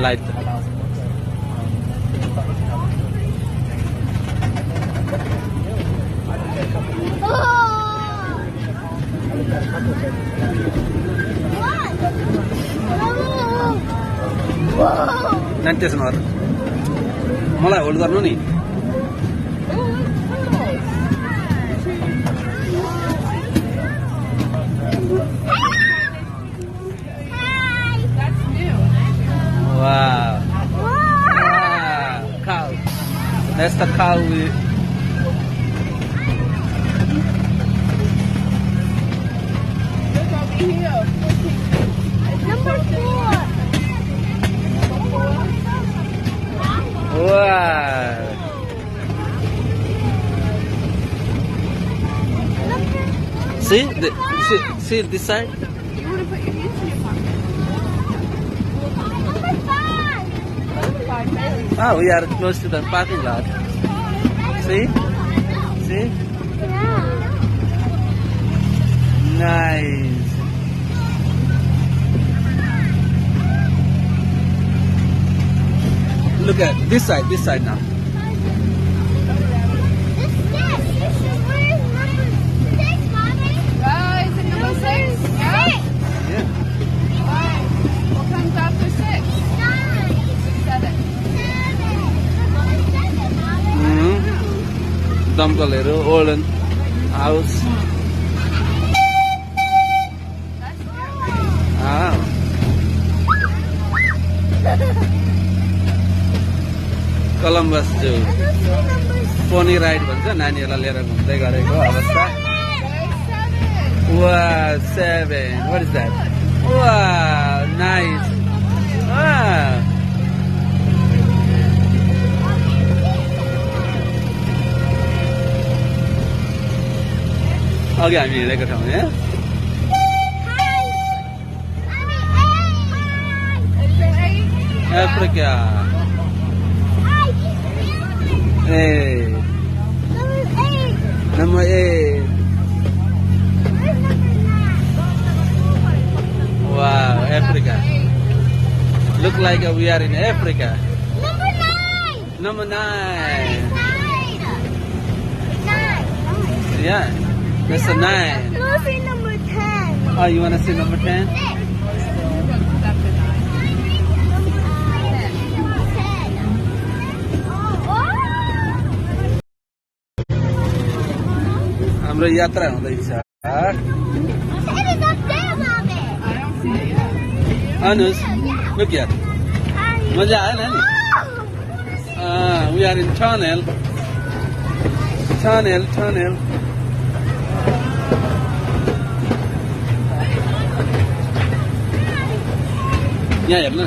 Light. नानी त्यसमा गर मलाई होल्ड गर्नु नि Wow. Cow. That's the cow. Number 4. Wow. See? See this side? Ah, we are close to the parking lot. See? See? Yeah. Nice. Look at this side now. This is where number 6, Mommy. Is it number 6? Yeah. Yeah. What comes after 6? 7. Damkalहरू old house. Ah. Columbus Zoo. Pony ride भन्छ नानीहरूलाई लिएर घुम्दै गरेको अवस्था. Wow, 7. What is that? Wow, nice. Ah. अघि हामी हिँडेको ठाउँ यहाँ Africa. Hey. Number 8. Wow, Africa. Look like we are in Africa. Number 9. Yeah, that's a 9. Let's see number 10. Oh, you want to see number 10? हाम्रो यात्रा हुँदैछ अनुज look here मजा आएन नि we are in tunnel यहाँ हेर्नु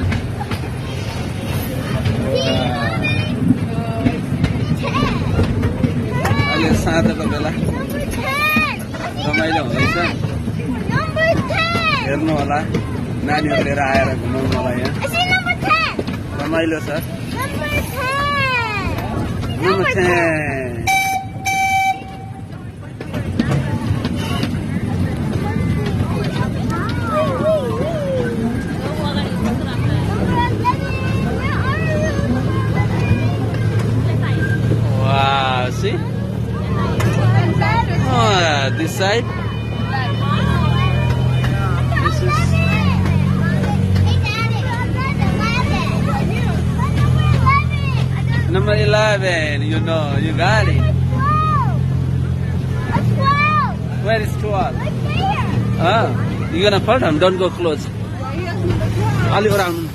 अहिले साँझको बेला रमाइलो हुँदैछ हेर्नु होला नानीहरू लिएर आएर घुमाउनु होला यहाँ रमाइलो छ Number 10. Wow, see? Oh, this side. This is number 11. You know, you got it. 12. Where is 12? Right there. Oh, you're gonna fall down. Don't go close. All around.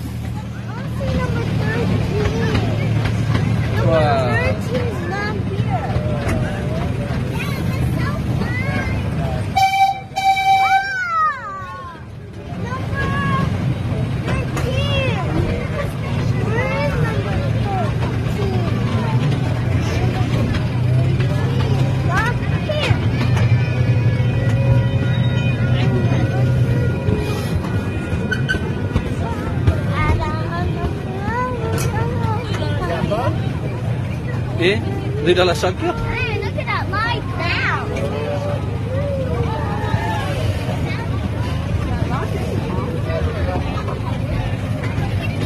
Number Wow. 13 is not here. Eh? Duitलाई सक्यो? Hey, look at that light now.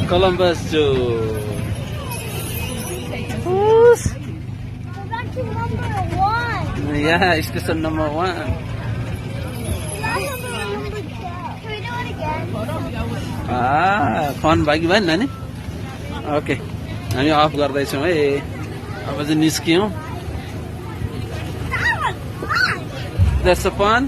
Columbus Zoo. Go back to number 1. Yeah, station number 1. Not number 2. Can we do it again? Fun भयो कि भएन नानी? Okay हामी of गर्दैछौँ है अब चाहिँ निस्क्यौँ That was fun. That's the fun?